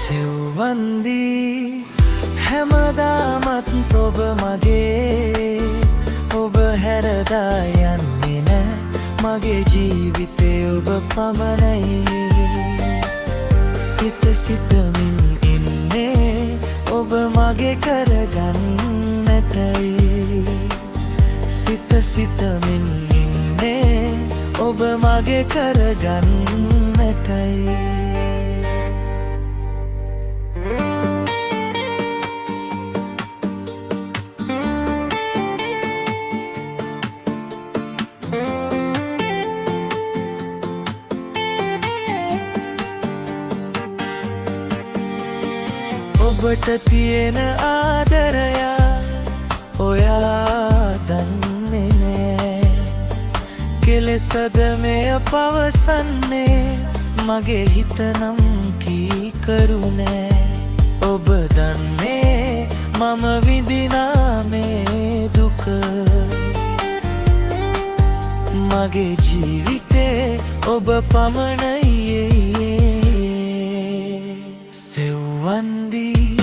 සෙව්වන්දී හැමදාමත් ඔබ මගේ ඔබ හැරදා යන්නේ නෑ මගේ ජීවිතේ ඔබ පමණයි සිත සිතමින් ඉන්නේ ඔබ මගේ කරගන්නටයි සිත සිතමින් ඉන්නේ ඔබ මගේ කරගන්නටයි ඔබට තියෙන ආදරයා ඔයා දන්නේ නෑ කෙලෙසද මෙය පවසන්නේ මගේ හිතනම් කීකරු නෑ ඔබ දන්නේ මම විඳිනා මේ දුක මගේ ජීවිතේ ඔබ පමණයි සෙව්වන්දී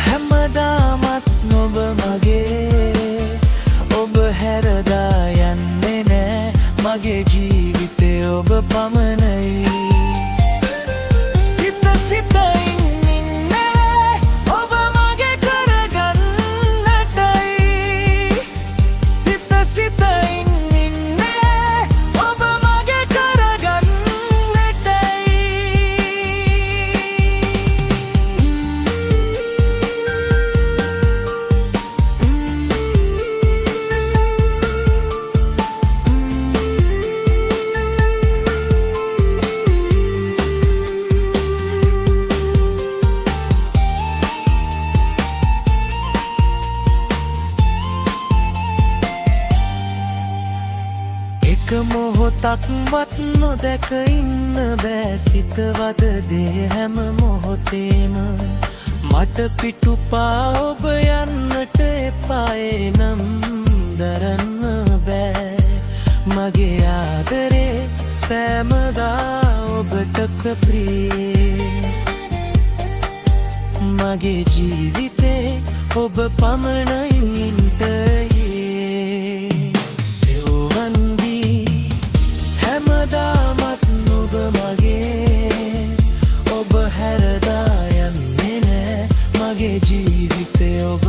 හැමදාමත් ඔබ මගේ ඔබ හැරදා යන්නේ නෑ මගේ ජීවිතේ ඔබ පමණයි සිත සිතින් ඉන්නේ ඔබ මගේ කරගන්නටයි සිත සිතින් ඉන්නේ ඔබ මගේ කරගන්නටයි එක මොහොතක්වත් නොදැක ඉන්න බෑ සිතවද දේ හැම මොහොතේම මට පිටුපා ඔබ යන්නට එපායේ නම් දරන්න බෑ මගේ ආදරේ සෑමදා ඔබට ප්‍රියේ මගේ ජීවිතේ ඔබ පමණයි හැමදාමත් ඔබ මගේ ඔබ හැරදා යන්නේ නෑ මගේ ජීවිතේ ඔබ